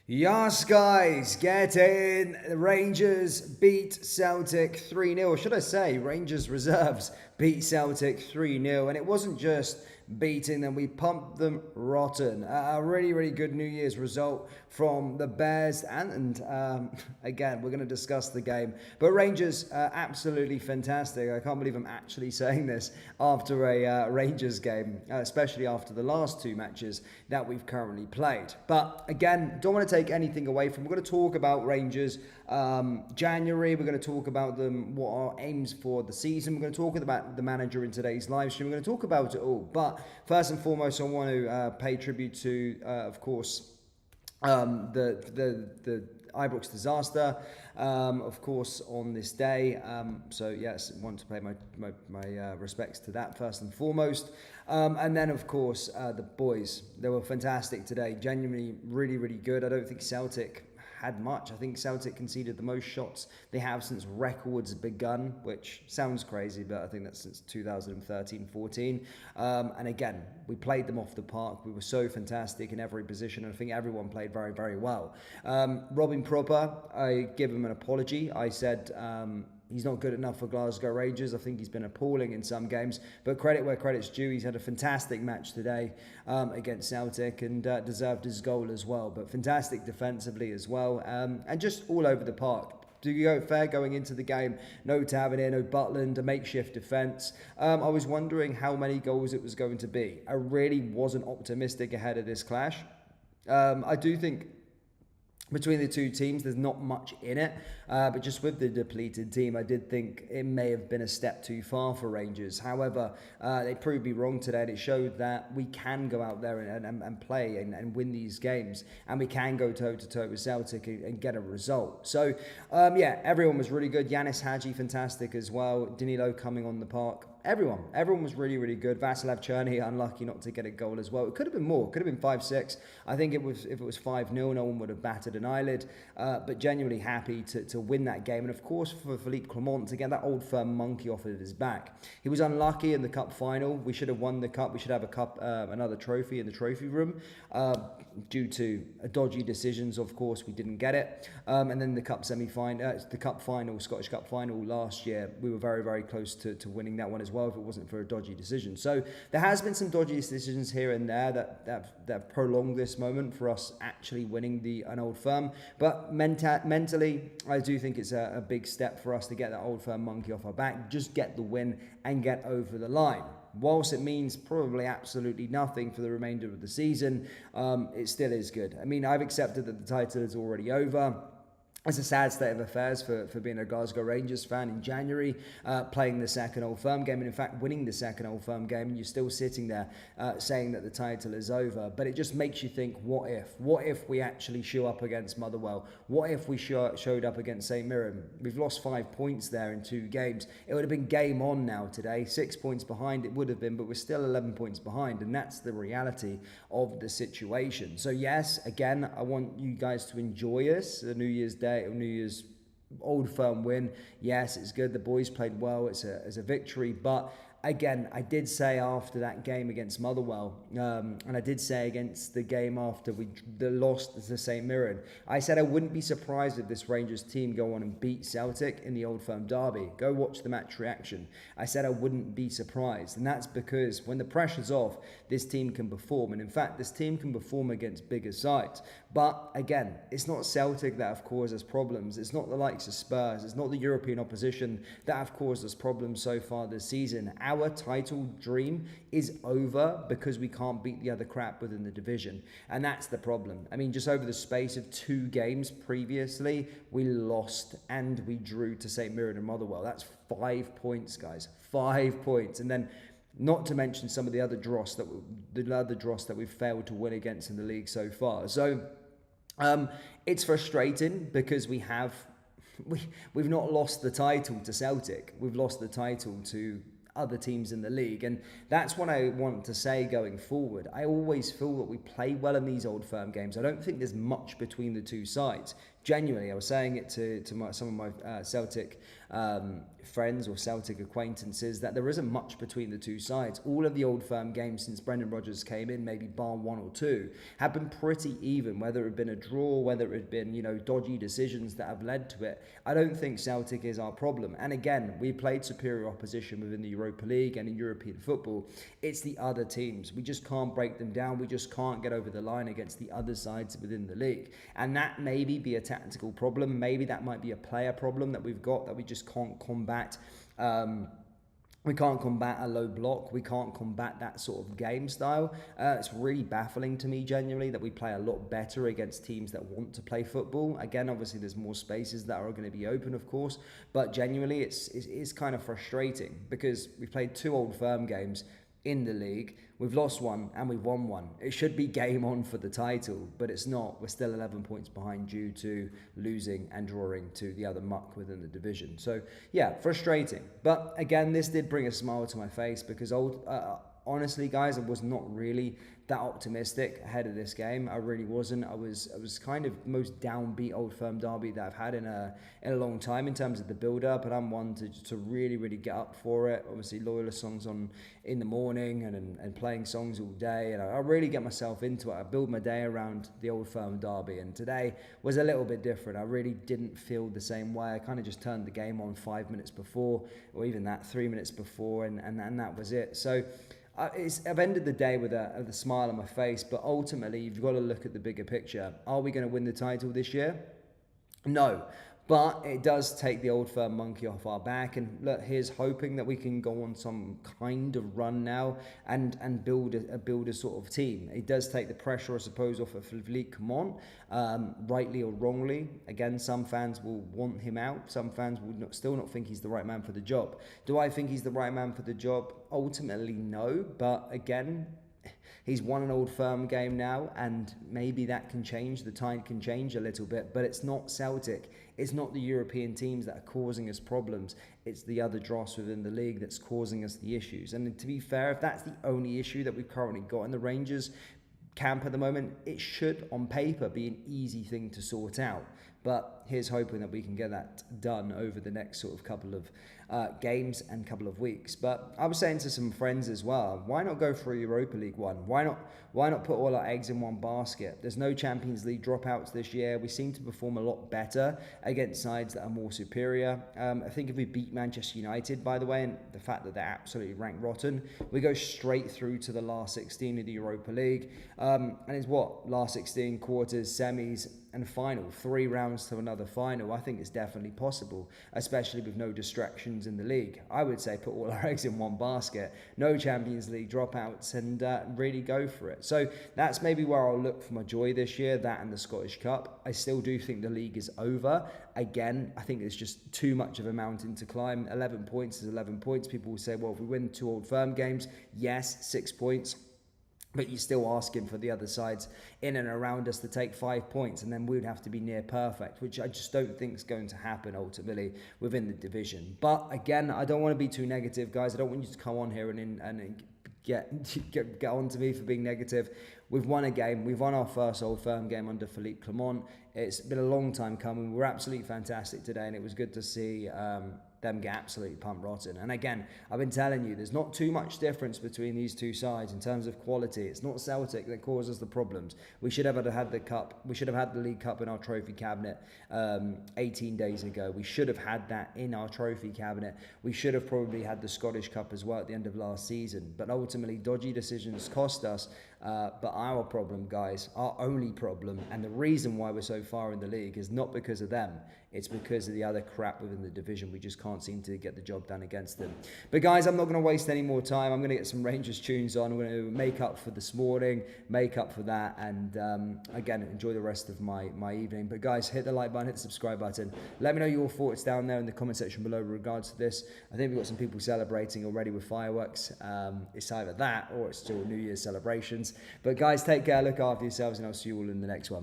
Yes, guys, get in. The Rangers beat Celtic 3-0. Or should I say, Rangers reserves beat Celtic 3-0. And it wasn't just beating them, we pumped them rotten. A really, really good New Year's result from the Bears. And again, we're going to discuss the game. But Rangers, absolutely fantastic. I can't believe I'm actually saying this after a Rangers game, especially after the last two matches that we've currently played. But again, don't want to take anything away from. We're going to talk about Rangers January. We're going to talk about them, what our aims for the season. We're going to talk about the manager in today's live stream. We're going to talk about it all. But first and foremost, I want to pay tribute to, of course, the Ibrox disaster, of course, on this day. So yes, want to pay my respects to that first and foremost. And then, of course, the boys. They were fantastic today. Genuinely, really, really good. I don't think Celtic had much. I think Celtic conceded the most shots they have since records begun, which sounds crazy, but I think that's since 2013-14. And again, we played them off the park. We were so fantastic in every position, and I think everyone played very, very well. Robin Proper, I give him an apology. I said he's not good enough for Glasgow Rangers. I think he's been appalling in some games, but credit where credit's due. He's had a fantastic match today against Celtic and deserved his goal as well. But fantastic defensively as well, and just all over the park. Do you go fair going into the game? No Tavernier, no Butland, a makeshift defence. I was wondering how many goals it was going to be. I really wasn't optimistic ahead of this clash. I do think between the two teams, there's not much in it, but just with the depleted team, I did think it may have been a step too far for Rangers. However, they proved me wrong today, and it showed that we can go out there and play and win these games, and we can go toe-to-toe with Celtic and get a result. So, yeah, everyone was really good. Yanis Hadji, fantastic as well. Danilo coming on the park. Everyone was really, really good. Vasilev Cherny, unlucky not to get a goal as well. It could have been more. It could have been 5-6. I think if it was 5-0, no one would have batted an eyelid. But genuinely happy to win that game. And of course, for Philippe Clement to get that old firm monkey off of his back. He was unlucky in the cup final. We should have won the cup. We should have a cup, another trophy in the trophy room. Due to dodgy decisions, of course, we didn't get it. And then the cup semi-final, the cup final, Scottish Cup final last year, we were very, very close to winning that one as well if it wasn't for a dodgy decision. So there has been some dodgy decisions here and there that have prolonged this moment for us actually winning an Old Firm. But mentally, I do think it's a big step for us to get that Old Firm monkey off our back, just get the win and get over the line. Whilst it means probably absolutely nothing for the remainder of the season, it still is good. I mean, I've accepted that the title is already over. It's a sad state of affairs for being a Glasgow Rangers fan in January, playing the second Old Firm game, and in fact winning the second Old Firm game, and you're still sitting there saying that the title is over. But it just makes you think, what if? What if we actually show up against Motherwell? What if we showed up against St Mirren? We've lost 5 points there in 2 games. It would have been game on now today. 6 points behind it would have been, but we're still 11 points behind, and that's the reality of the situation. So yes, again, I want you guys to enjoy us, the New Year's Day, New Year's Old Firm win. Yes, it's good. The boys played well. It's a victory. But again, I did say after that game against Motherwell, and I did say against the game after we lost to St Mirren, I said I wouldn't be surprised if this Rangers team go on and beat Celtic in the Old Firm derby. Go watch the match reaction. I said I wouldn't be surprised, and that's because when the pressure's off, this team can perform, and in fact, this team can perform against bigger sides. But again, it's not Celtic that have caused us problems. It's not the likes of Spurs. It's not the European opposition that have caused us problems so far this season. Our title dream is over because we can't beat the other crap within the division. And that's the problem. I mean, just over the space of 2 games previously, we lost and we drew to St Mirren and Motherwell. That's 5 points, guys. 5 points. And then not to mention some of the other dross that we've failed to win against in the league so far. So it's frustrating because we've not lost the title to Celtic. We've lost the title to other teams in the league, and that's what I want to say going forward. I always feel that we play well in these Old Firm games. I don't think there's much between the two sides. Genuinely, I was saying it to some of my Celtic friends or Celtic acquaintances that there isn't much between the two sides. All of the Old Firm games since Brendan Rodgers came in, maybe bar one or two, have been pretty even, whether it had been a draw, whether it had been, dodgy decisions that have led to it. I don't think Celtic is our problem. And again, we played superior opposition within the Europa League and in European football. It's the other teams. We just can't break them down. We just can't get over the line against the other sides within the league. And that maybe be a tactical problem. Maybe that might be a player problem that we've got that we just can't combat. We can't combat a low block. We can't combat that sort of game style. It's really baffling to me, genuinely, that we play a lot better against teams that want to play football. Again, obviously, there's more spaces that are going to be open, of course. But genuinely, it's kind of frustrating because we've played 2 Old Firm games in the league. We've lost one and we've won one. It should be game on for the title, but it's not. We're still 11 points behind due to losing and drawing to the other muck within the division. So yeah, frustrating. But again, this did bring a smile to my face because honestly, guys, I was not really that optimistic ahead of this game. I really wasn't. I was kind of most downbeat Old Firm derby that I've had in a long time in terms of the build-up, and I'm one to really, really get up for it. Obviously, loyalist songs on in the morning and playing songs all day, and I really get myself into it. I build my day around the Old Firm derby, and today was a little bit different. I really didn't feel the same way. I kind of just turned the game on 5 minutes before, or even that 3 minutes before, and that was it. So I've ended the day with a smile on my face, but ultimately you've got to look at the bigger picture. Are we going to win the title this year? No. But it does take the Old Firm monkey off our back, and look, here's hoping that we can go on some kind of run now and build a sort of team. It does take the pressure, I suppose, off of Philippe Clement, rightly or wrongly. Again, some fans will want him out. Some fans will still not think he's the right man for the job. Do I think he's the right man for the job? Ultimately, no. But again, he's won an Old Firm game now, and maybe that can change. The tide can change a little bit, but it's not Celtic. It's not the European teams that are causing us problems. It's the other dross within the league that's causing us the issues. And to be fair, if that's the only issue that we've currently got in the Rangers camp at the moment, it should, on paper, be an easy thing to sort out. But here's hoping that we can get that done over the next sort of couple of games and couple of weeks. But I was saying to some friends as well, why not go for a Europa League one? Why not put all our eggs in one basket? There's no Champions League dropouts this year. We seem to perform a lot better against sides that are more superior. I think if we beat Manchester United, by the way, and the fact that they're absolutely ranked rotten, we go straight through to the last 16 of the Europa League. And it's last 16, quarters, semis, and final. 3 rounds to another final. I think it's definitely possible, especially with no distractions in the league. I would say put all our eggs in one basket, no Champions League dropouts, and really go for it. So that's maybe where I'll look for my joy this year, that and the Scottish Cup. I still do think the league is over. Again, I think it's just too much of a mountain to climb. 11 points is 11 points. People will say, well, if we win 2 Old Firm games, yes, 6 points. But you're still asking for the other sides in and around us to take 5 points, and then we'd have to be near perfect, which I just don't think is going to happen ultimately within the division. But again, I don't want to be too negative, guys. I don't want you to come on here and get on to me for being negative. We've won a game. We've won our first Old Firm game under Philippe Clement. It's been a long time coming. We're absolutely fantastic today, and it was good to see them get absolutely pumped rotten. And again, I've been telling you, there's not too much difference between these two sides in terms of quality. It's not Celtic that causes the problems. We should have had the cup. We should have had the League Cup in our trophy cabinet 18 days ago. We should have had that in our trophy cabinet. We should have probably had the Scottish Cup as well at the end of last season. But ultimately, dodgy decisions cost us. But our problem, guys, our only problem, and the reason why we're so far in the league is not because of them. It's because of the other crap within the division. We just can't seem to get the job done against them. But guys, I'm not going to waste any more time. I'm going to get some Rangers tunes on. I'm going to make up for this morning, make up for that, and again, enjoy the rest of my evening. But guys, hit the like button, hit the subscribe button. Let me know your thoughts down there in the comment section below with regards to this. I think we've got some people celebrating already with fireworks. It's either that or it's still New Year's celebrations. But guys, take care, look after yourselves, and I'll see you all in the next one.